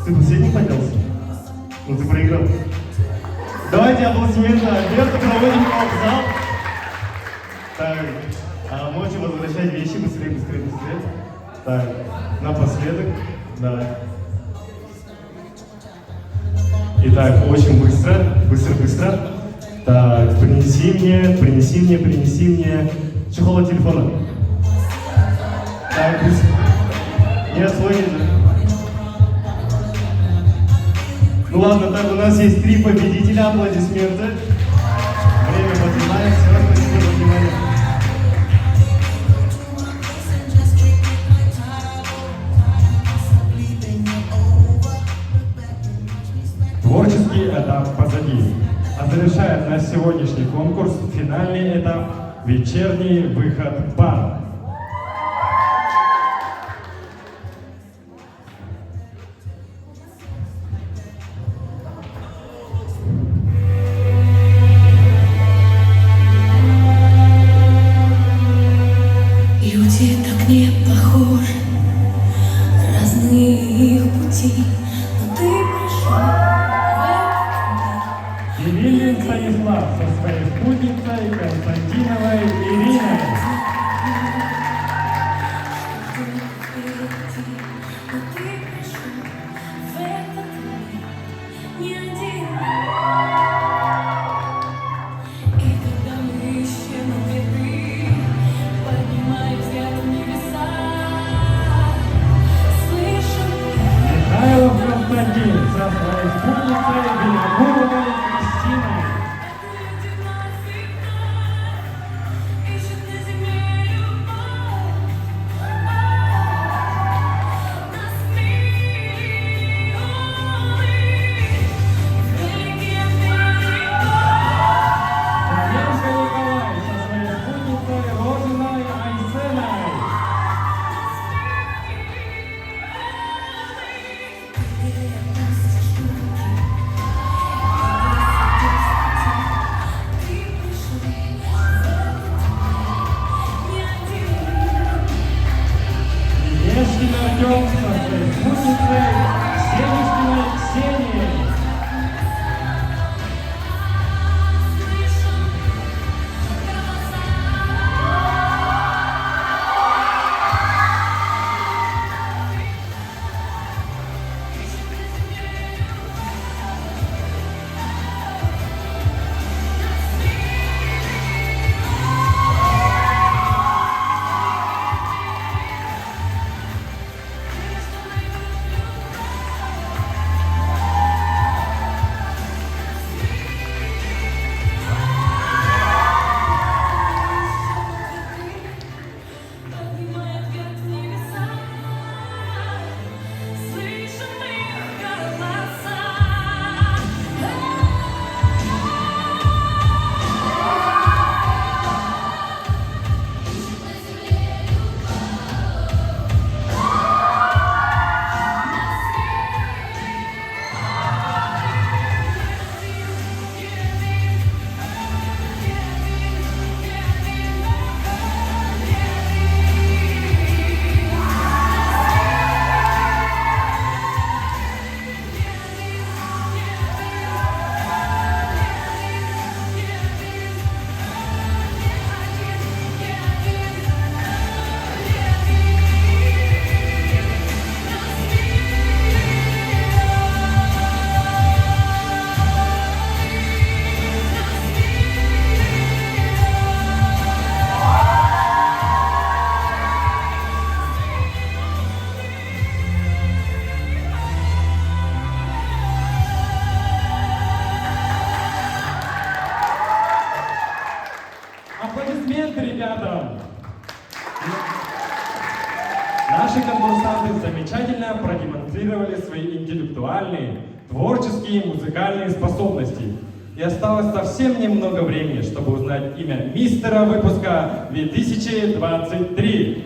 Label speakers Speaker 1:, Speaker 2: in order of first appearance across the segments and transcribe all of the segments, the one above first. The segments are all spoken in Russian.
Speaker 1: Ты последний поднялся? Ну ты проиграл. Давайте аплодисменты Альберту, проводим его в зал. Так, можете возвращать вещи быстрее, быстрее, быстрее. Так, напоследок, да. Итак, очень быстро, быстро. Так, принеси мне чехол от телефона. Так, быстро. Нет, свой нельзя. Ну ладно, так, у нас есть 3 победителя, аплодисменты. Время поджимает, все, спасибо за внимание.
Speaker 2: Творческий этап позади. А завершает наш сегодняшний конкурс финальный этап «Вечерний выход пар».
Speaker 3: Люди так не похожи, разные их пути, но ты пришел в этот мир.
Speaker 2: Девилин Станислав со своей спутницей Константиновой Ириной.
Speaker 3: Но ты пришел в этот мир не один. И когда мы ищем ответы, поднимаем взгляд в небеса, слышим
Speaker 2: Михайлов Константин со своей спутницей Белогуровой Кристиной.
Speaker 3: люди навсегда, ищут на земле любовь. Нас великий берег.
Speaker 2: Донецкий Николай со своей спутницей Розиной Айсеной. Ешкин Артем со своей спутницей Сенечкиной Ксенией.
Speaker 3: Поднимая взгляд в небеса, слышим их голоса.
Speaker 2: Аплодисменты ребятам! Наши конкурсанты замечательно продемонстрировали свои интеллектуальные, творческие, музыкальные способности. И осталось совсем немного времени, чтобы узнать имя мистера выпуска 2023.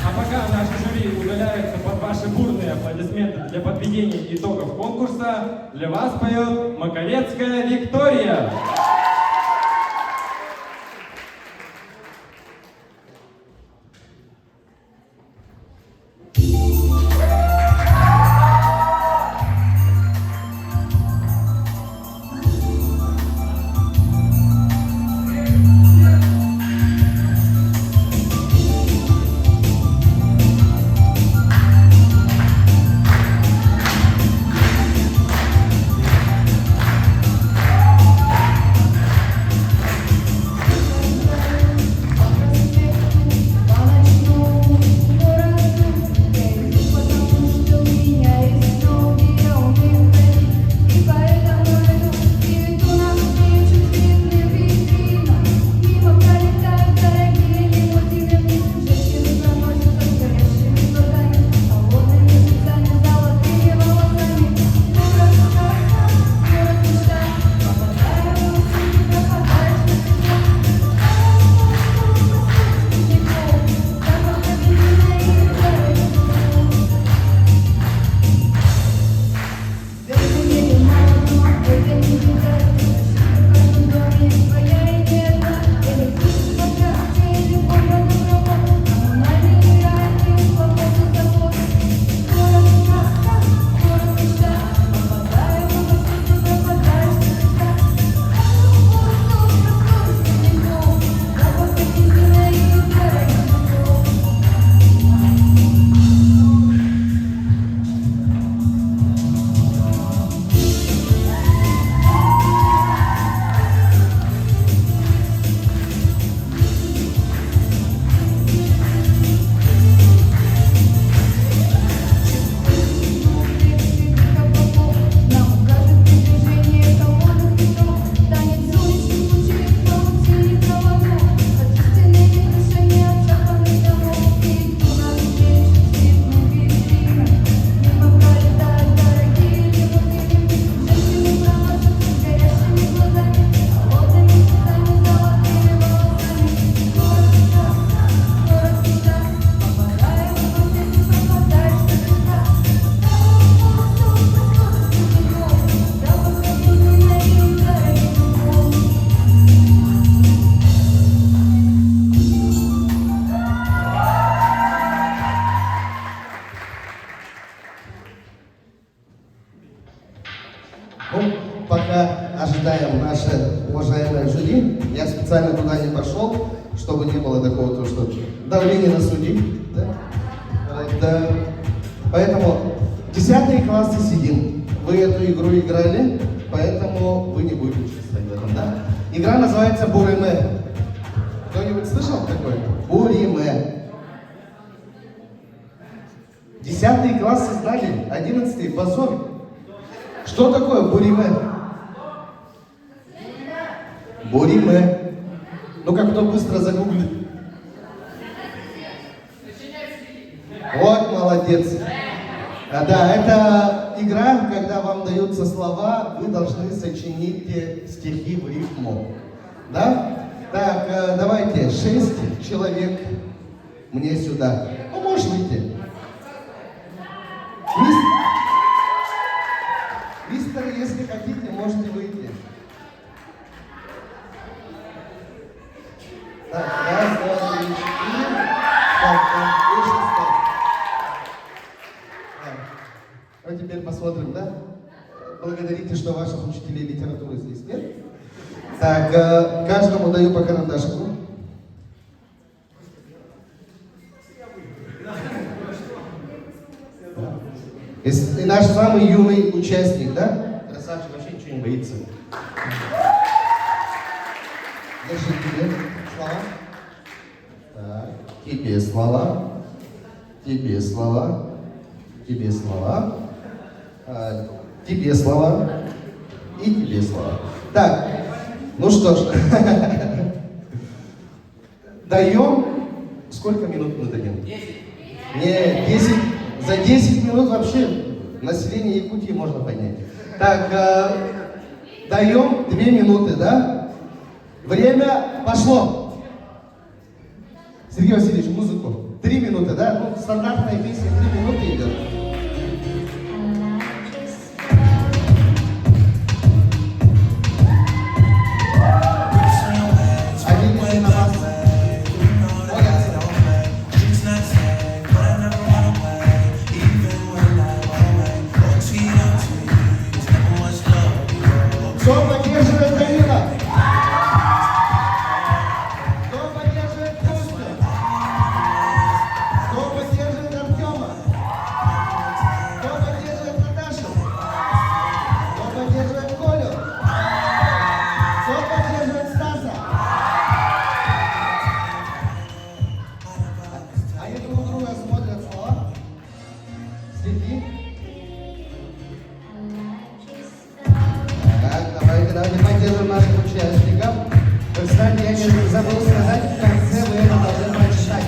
Speaker 2: А пока наши жюри удаляются под ваши бурные аплодисменты для подведения итогов конкурса, для вас поет Макарецкая Виктория.
Speaker 4: специально туда не пошел, чтобы не было такого, то, что давление на судей. Да? Вот, да. Поэтому 10 классы сидим. Вы эту игру играли, поэтому вы не будете участвовать в этом, да? Игра называется Буриме. Кто-нибудь слышал такое? Буриме. 10 классы знали, 11 позор. Что такое буриме? Буриме. Ну как кто быстро загуглит. Вот молодец. Да, это игра, когда вам даются слова, вы должны сочинить стихи в рифму. Да? Так, давайте, 6 человек мне сюда. Ну, можешь выйти. Мистер, если хотите, можете выйти. Так, раз, два, три, 4. Так, выше стать. Ну, теперь посмотрим, да? Благодарите, что ваших учителей литературы здесь нет. Так, каждому даю по карандашику. И наш самый юный участник, да? Красавчик, вообще ничего не боится. Держи тебе слова. Так, тебе слова. Тебе слова. Тебе слова. Тебе слова. И тебе слова. Так, ну что ж. Даем. Сколько минут мы дадим? 10. Не, 10. За 10 минут вообще население Якутии можно поднять. Так, даем 2 минуты, да? Время пошло. Сергей Васильевич, музыку. 3 минуты, да? Ну, стандартная песня 3 минуты идет. Кто поддерживает Данила? Кто поддерживает Костю? Кто поддерживает Артема? Кто поддерживает Наташу? Кто поддерживает Колю? Кто поддерживает Стаса? Они друг друга смотрят слова. Стихи. Давайте поддержим наших участников. Кстати, я не забыл сказать, в конце вы это должны прочитать.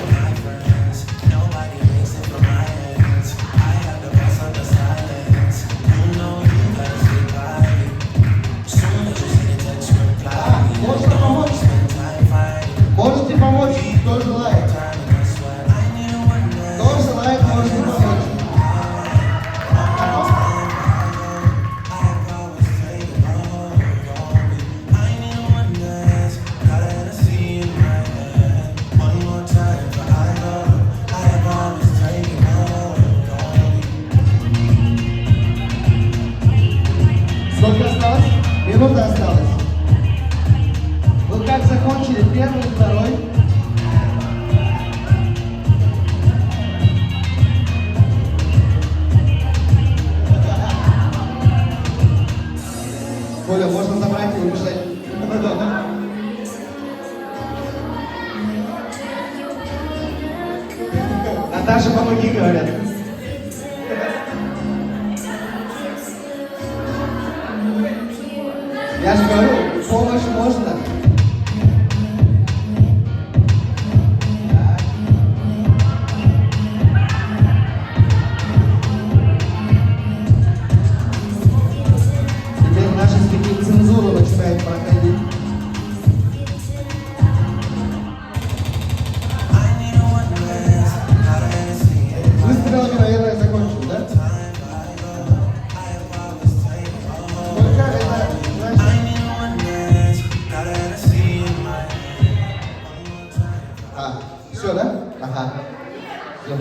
Speaker 4: Можете помочь? Можете помочь, кто желает. Кто желает, можете помочь. Сколько осталось? Минута осталась. Вы как закончили первый, второй? Коля, можно забрать и убежать. Наташа, помоги, говорят. Я же говорю, помощь можно. Теперь наши стихи цензуру начинают проходить. Выстрелами, наверное, закончим, да? Сколько это, значит? Все, да? Ага. Все.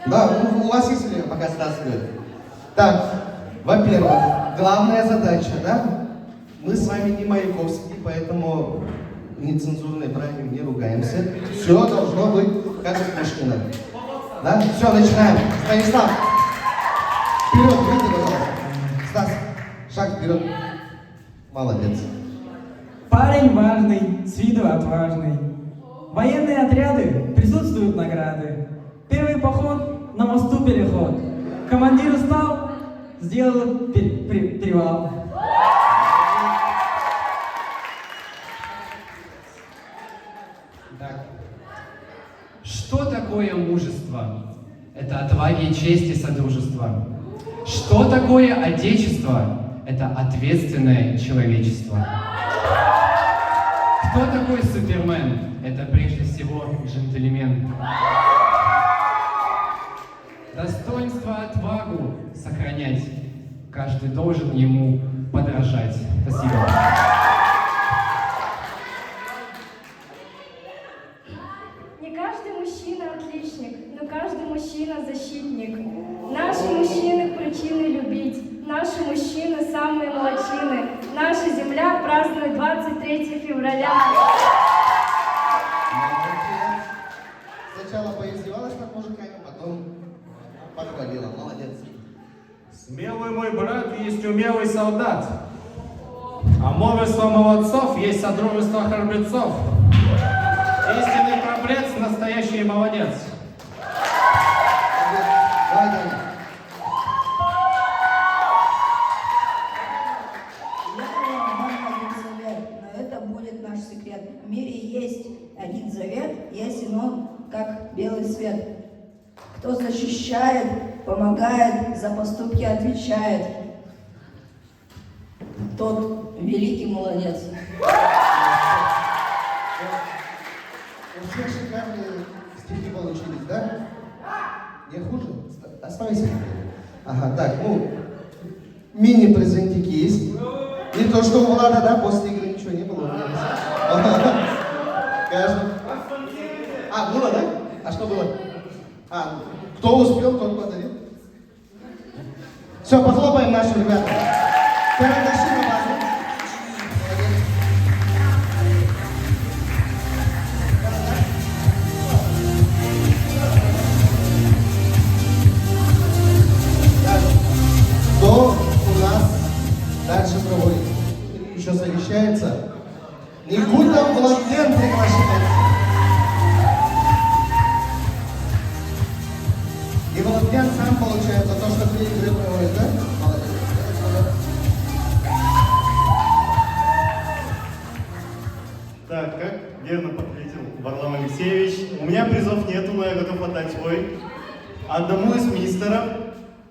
Speaker 4: Да, у вас есть время, пока Стас говорит. Так, во-первых, главная задача, да? Мы с вами не Маяковский, поэтому нецензурной бранью не ругаемся. Все должно быть как у Пушкина. Да? Все, начинаем. Станислав, вперед, выйди, пожалуйста. Стас, шаг вперед. Молодец.
Speaker 5: Парень важный, с виду отважный. Военные отряды, присутствуют награды. Первый поход, на мосту переход. Командир устал, сделал привал.
Speaker 6: Так. Что такое мужество? Это отвага и честь и содружество. Что такое отечество? Это ответственное человечество. Кто такой Супермен? Это прежде всего джентльмен. Достоинство, отвагу сохранять. Каждый должен ему подражать. Спасибо.
Speaker 3: Не каждый мужчина отличник, но каждый мужчина защитник. Наши мужчины причины любить, наши мужчины самые молодчины. Наша земля празднует 23 февраля.
Speaker 4: Молодец. Сначала поиздевалась над мужиками, потом похвалила. Молодец.
Speaker 2: Смелый мой брат есть умелый солдат, а мужество молодцов есть содружество храбрецов. Истинный храбрец, настоящий молодец.
Speaker 4: Давай, Даня.
Speaker 7: Я вам дам один совет, но это будет наш секрет. В мире есть один завет, ясен он, как белый свет. Кто защищает, помогает, за поступки отвечает, тот великий молодец.
Speaker 4: У всех шикарные стихи получились, да? Не хуже? Оставайся. Ага, так, ну, мини-презентики есть. Не то, что у Влада, да, после игры ничего не было. Каждый. А, было, да? А что было? А, кто успел, тот подарил. Все, похлопаем нашим ребятам. Карандаши на базу. Молодец. Так, кто у нас дальше проводит? Еще совещается. Никуда Владлен приглашается. И Владлен сам получается то, что 3 игры проводит, да? Молодец.
Speaker 1: Так, как верно подметил Варлам Алексеевич, у меня призов нету, но я готов отдать свой. Одному из мистеров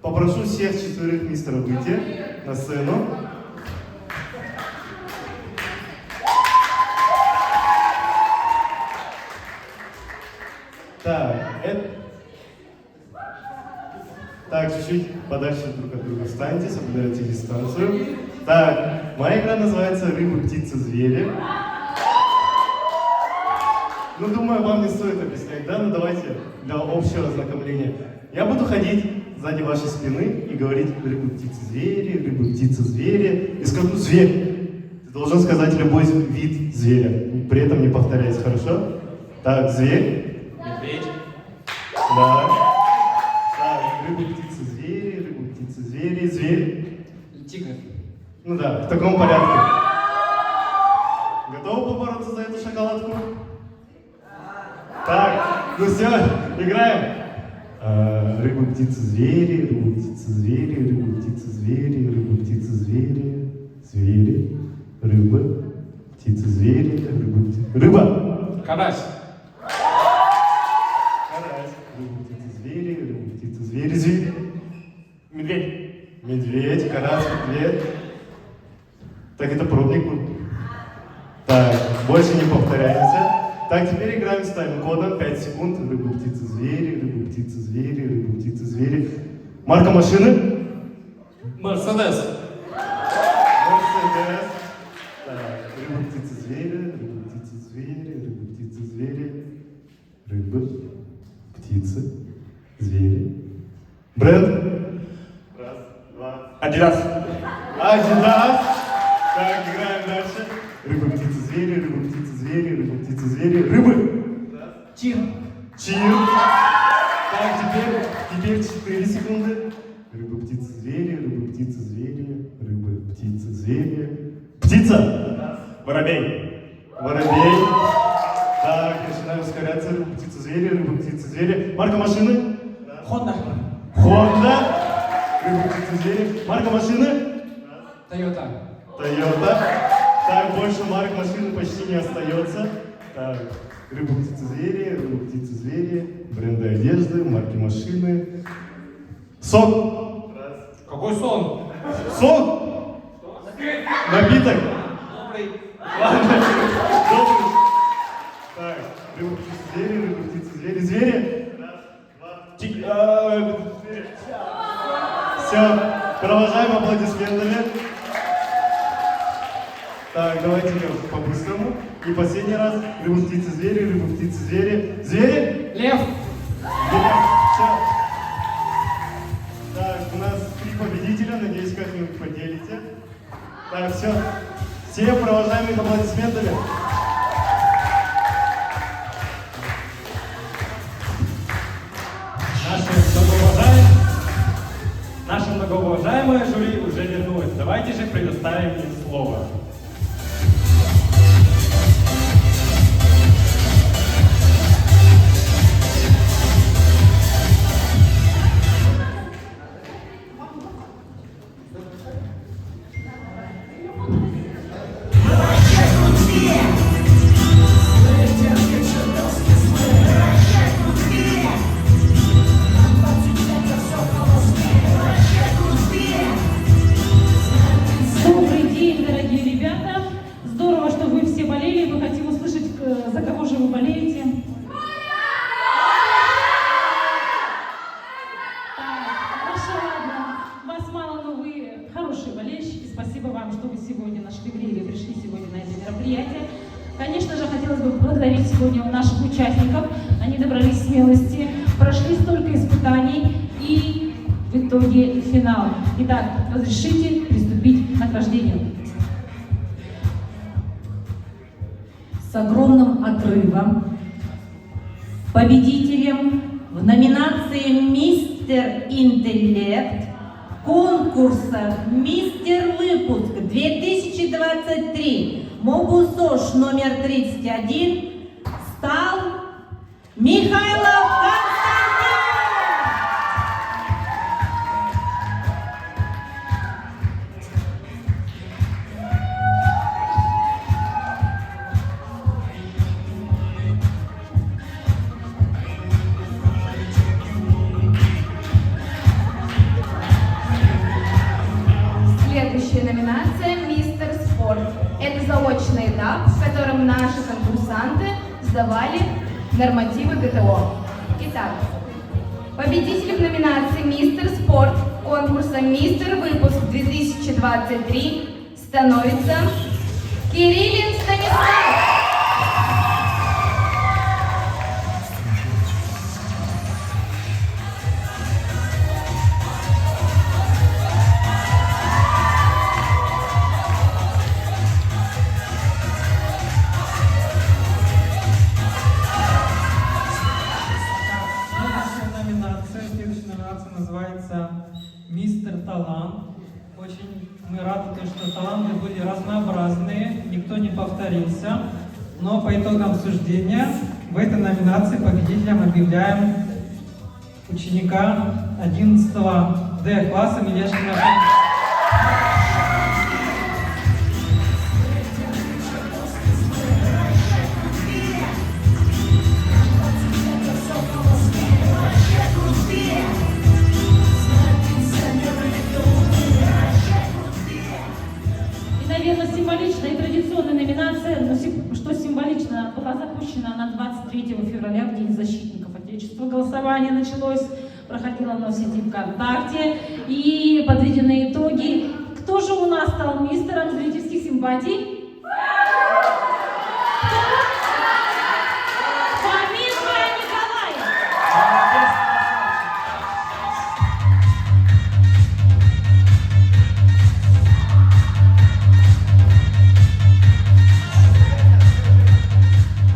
Speaker 1: попрошу всех 4 мистеров выйти на сцену. Так, так, чуть-чуть подальше друг от друга встаньте, соблюдайте дистанцию. Так, моя игра называется «Рыбы, птицы, звери». Ну, думаю, вам не стоит объяснять, да? Ну, давайте для общего ознакомления. Я буду ходить сзади вашей спины и говорить «Рыбы, птицы, звери, рыбы, птицы, звери». И скажу «Зверь». Ты должен сказать любой вид зверя, при этом не повторяйся, хорошо? Так, зверь.
Speaker 2: Медведь.
Speaker 1: Да. Так, рыбы, птицы, звери, рыбы, птицы, звери, зверь.
Speaker 6: Тигр.
Speaker 1: Ну да, в таком порядке. Готовы побороться за эту шоколадку? Так, ну все, играем. Рыбы, птицы, звери, рыбы, птицы, звери, рыбы, птицы, звери, рыбы, птицы, звери, звери, рыбы, птицы, звери, рыбы, птицы. Рыба!
Speaker 2: Карась.
Speaker 1: Карась. Рыбы, птицы, звери, рыбы, птицы, звери, звери. Медведь. Медведь, карась, медведь. Так, это пробник был. Так, больше не повторяемся. Так, теперь играем с тайм-кодом. 5 секунд. Рыбы, птицы, звери, рыбы, птицы, звери, рыбы, птицы, звери. Марка машины?
Speaker 2: Мерседес.
Speaker 1: Мерседес. Так, рыбы, птицы, звери, рыбы, птицы, звери, рыбы, птицы, звери. Рыбы, птицы, звери. Бренд? Раз, два.
Speaker 2: Адидас.
Speaker 1: Адидас. Так, играем. Чир. Так, теперь 4 секунды. Рыбы, птицы, звери, рыбы, птицы, звери, рыбы, птицы, звери. Птица! Воробей. Воробей. Так, начинаем ускоряться. Рыбы, птицы, звери, рыбы, птицы, звери. Марка машины?
Speaker 5: Honda.
Speaker 1: Honda. Рыбы, птицы, звери. Марка машины?
Speaker 2: Toyota.
Speaker 1: Toyota. Так, больше марк машины почти не остается. Так, рыбы, птицы, звери, рыбы, птицы, звери, бренды одежды, марки машины. Сок.
Speaker 2: Какой сон?
Speaker 1: Сок. Напиток. Ладно. Добрый. Так, рыбы, птицы, звери, рыбы, птицы, звери, звери. Все, провожаем аплодисментами. Так, давайте по-быстрому. И последний раз. Рыбы, птицы, звери, рыбы, птицы, звери. Звери?
Speaker 2: Лев.
Speaker 1: Все. Так, у нас 3 победителя. Надеюсь, как-нибудь поделите. Так, все. Все провожаем их аплодисментами.
Speaker 2: Наше многоуважаемое жюри уже вернулось. Давайте же предоставим им слово.
Speaker 8: Добрый день, дорогие ребята. Здорово, что вы все болели. Мы хотим услышать, за кого же вы болеете. Так, хорошо, ладно. Вас мало, но вы хорошие болельщики. Спасибо вам, что вы сегодня нашли время и пришли сегодня на это мероприятие. Конечно же, хотелось бы поблагодарить сегодня наших участников. Они добрались смелости, прошли столько испытаний и в итоге финал. Итак, разрешите приступить к награждению.
Speaker 9: С огромным отрывом победителем в номинации «Мистер Интеллект» конкурса «Мистер Выпуск 2023» Мобусош номер 31 стал Михайлов Константин!
Speaker 3: Следующая номинация «Мистер Спорт». Это заочный этап, в котором наши конкурсанты сдавали нормативы ГТО. Итак, победителем номинации «Мистер Спорт» конкурса «Мистер Выпуск 2023» становится Кириллин Станислав.
Speaker 5: Следующая номинация называется «Мистер Талант». Очень мы рады, что таланты были разнообразные, никто не повторился. Но по итогам суждения в этой номинации победителем объявляем ученика 11 D класса Милешкина.
Speaker 8: Наверное, символичная и традиционная номинация, но что символично, была запущена на 23 февраля, в День защитников Отечества. Голосование началось, проходило оно в сети ВКонтакте, и подведены итоги. Кто же у нас стал мистером зрительских симпатий? Фоминка Николай!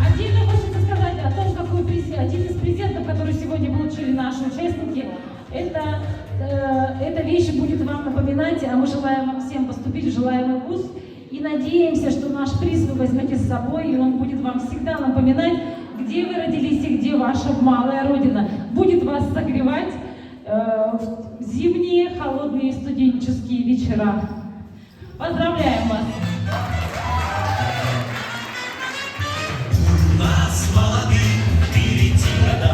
Speaker 8: Отдельно хочется сказать о том, какой один из призеров Эта вещь будет вам напоминать, а мы желаем вам всем поступить в желаемый вуз. И надеемся, что наш приз вы возьмете с собой, и он будет вам всегда напоминать, где вы родились и где ваша малая родина. Будет вас согревать в зимние, холодные студенческие вечера. Поздравляем вас!
Speaker 10: Нас молодых впереди года.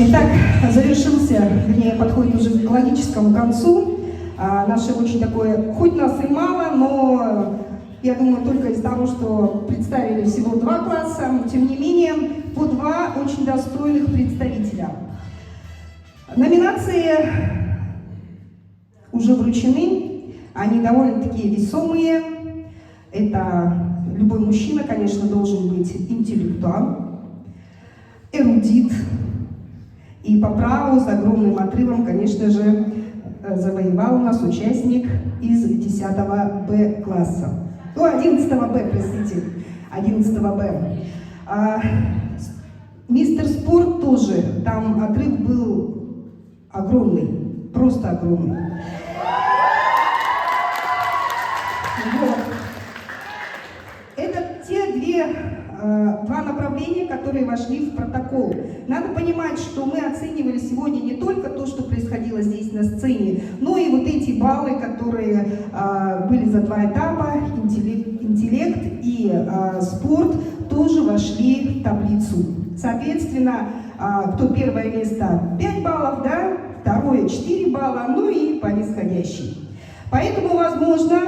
Speaker 11: Итак, вернее, подходит уже к логическому концу. Наше очень такое, хоть нас и мало, но я думаю, только из того, что представили всего 2 класса, тем не менее, по 2 очень достойных представителя. Номинации уже вручены, они довольно-таки весомые. Это любой мужчина, конечно, должен быть интеллектуал, эрудит. И по праву с огромным отрывом, конечно же, завоевал у нас участник из 10 Б класса. 11 Б, простите, 11 Б. Мистер Спорт тоже, там отрыв был огромный, просто огромный. Вот. Это те 2 направления, которые вошли в протокол. Надо понимать, что мы оценивали сегодня не только то, что происходило здесь на сцене, но и вот эти баллы, которые были за 2 этапа, интеллект и спорт, тоже вошли в таблицу. Соответственно, кто первое место 5 баллов, да, второе 4 балла, ну и по нисходящей. Поэтому, возможно,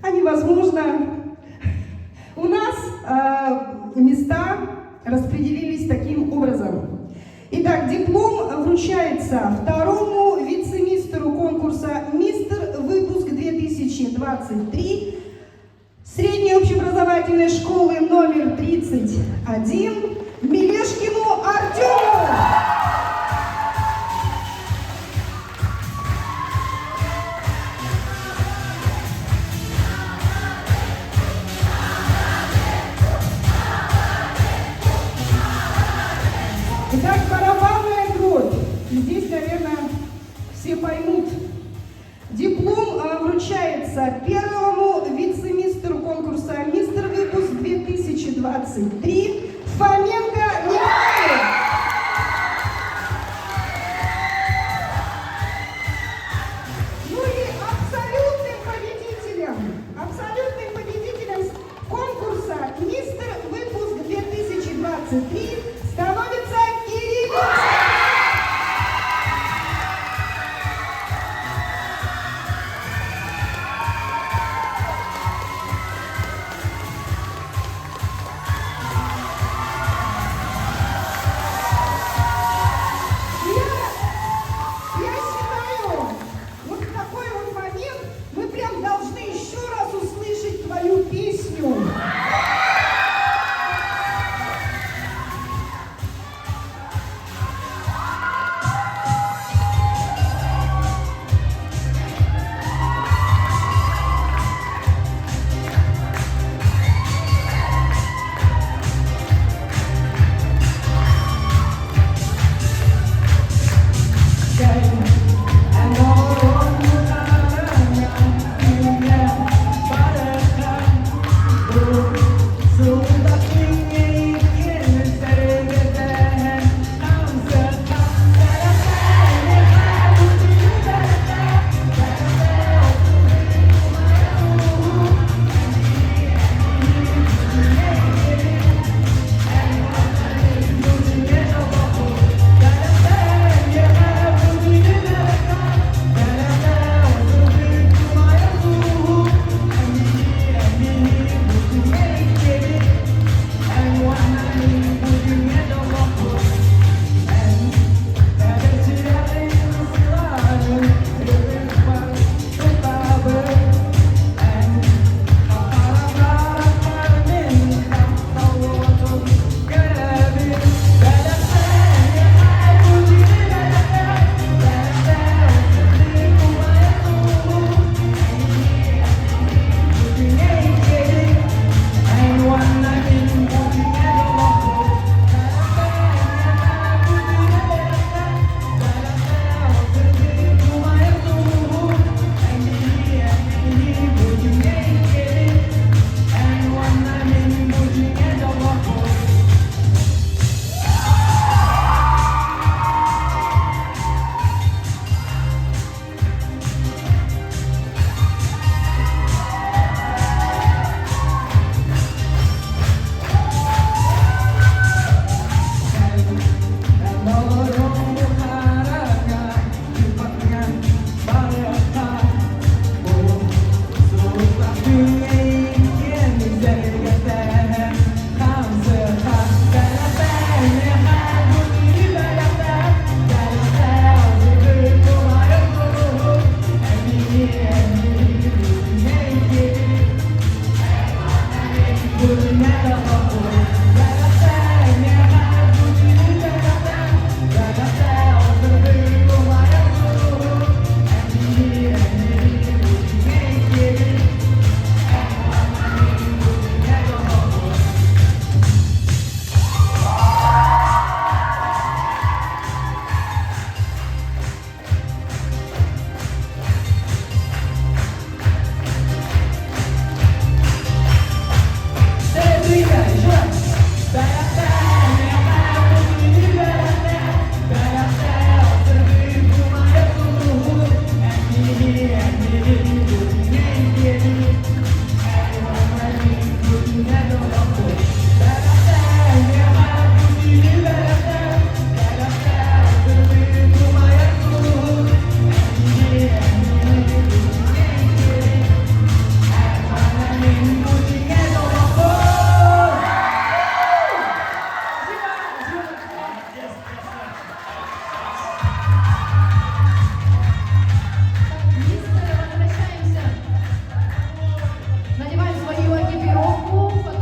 Speaker 11: а невозможно, у нас места распределились таким образом. Итак, диплом вручается второму вице-мистеру конкурса «Мистер Выпуск 2023» средней общеобразовательной школы номер 31 Мелешкину Артему. Итак, барабанная дробь. Здесь, наверное, все поймут. Диплом вручается первому вице-мистеру конкурса «Мистер Выпуск 2023» Фоменко Николаю. Ну и абсолютным победителем конкурса «Мистер Выпуск 2023»